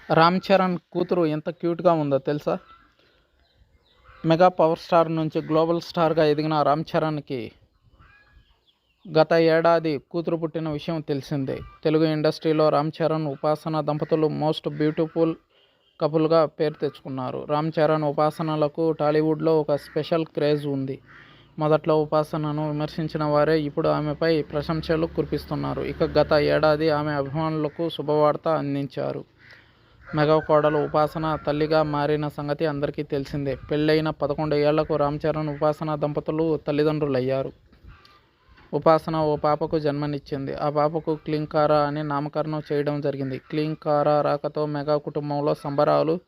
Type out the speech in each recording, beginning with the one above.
రామ్ చరణ్ కూతురు ఎంత క్యూట్గా ఉందో తెలుసా? మెగా పవర్ స్టార్ నుంచి గ్లోబల్ స్టార్గా ఎదిగిన రామ్ చరణ్కి గత ఏడాది కూతురు పుట్టిన విషయం తెలిసిందే. తెలుగు ఇండస్ట్రీలో రామ్ చరణ్, ఉపాసన దంపతులు మోస్ట్ బ్యూటిఫుల్ కపుల్గా పేరు తెచ్చుకున్నారు. రామ్ చరణ్, ఉపాసనలకు టాలీవుడ్లో ఒక స్పెషల్ క్రేజ్ ఉంది. మొదట్లో ఉపాసనను విమర్శించిన వారే ఇప్పుడు ఆమెపై ప్రశంసలు కురిపిస్తున్నారు. ఇక గత ఏడాది ఆమె అభిమానులకు శుభవార్త అందించారు. మెగా కోడలు ఉపాసన తల్లిగా మారిన సంగతి అందరికీ తెలిసిందే. పెళ్లైన 11 ఏళ్లకు రామ్ చరణ్, ఉపాసన దంపతులు తల్లిదండ్రులయ్యారు. ఉపాసన ఓ పాపకు జన్మనిచ్చింది. ఆ పాపకు క్లీంకారా అని నామకరణం చేయడం జరిగింది. క్లీంకారా రాకతో మెగా కుటుంబంలో సంబరాలు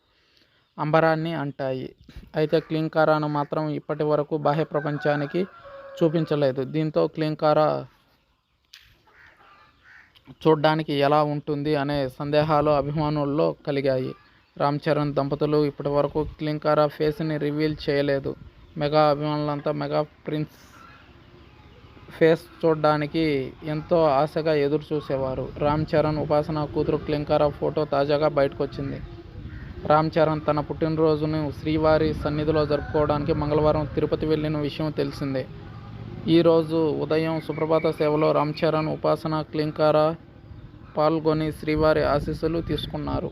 అంబరాన్ని అంటాయి. అయితే క్లీంకారాను మాత్రం ఇప్పటి వరకు బాహ్య ప్రపంచానికి చూపించలేదు. దీంతో క్లీంకారా చూడ్డానికి ఎలా ఉంటుంది అనే సందేహాలు అభిమానుల్లో కలిగాయి. రామ్ చరణ్ దంపతులు ఇప్పటివరకు క్లీంకారా ఫేస్ని రివీల్ చేయలేదు. మెగా అభిమానులంతా మెగా ప్రిన్స్ ఫేస్ చూడ్డానికి ఎంతో ఆశగా ఎదురు చూసేవారు. రామ్ చరణ్, ఉపాసన కూతురు క్లీంకారా ఫోటో తాజాగా బయటకొచ్చింది. రామ్ చరణ్ తన పుట్టినరోజును శ్రీవారి సన్నిధిలో జరుపుకోవడానికి మంగళవారం తిరుపతి వెళ్లిన విషయం తెలిసిందే. ఈరోజు ఉదయం సుప్రభాత సేవలో రామ్ చరణ్, ఉపాసన, క్లీంకారా పాల్గొని శ్రీవారి ఆశీస్సులు తీసుకున్నారు.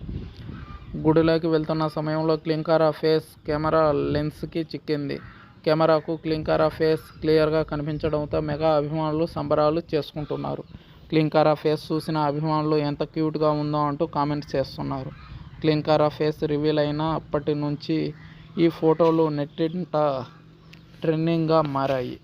గుడిలోకి వెళ్తున్న సమయంలో క్లీంకారా ఫేస్ కెమెరా లెన్స్కి చిక్కింది. కెమెరాకు క్లీంకారా ఫేస్ క్లియర్గా కనిపించడంతో మెగా అభిమానులు సంబరాలు చేసుకుంటున్నారు. క్లీంకారా ఫేస్ చూసిన అభిమానులు ఎంత క్యూట్గా ఉందో అంటూ కామెంట్స్ చేస్తున్నారు. క్లీంకారా ఫేస్ రివీల్ అయిన అప్పటి నుంచి ఈ ఫోటోలు నెట్టింట ట్రెండింగ్గా మారాయి.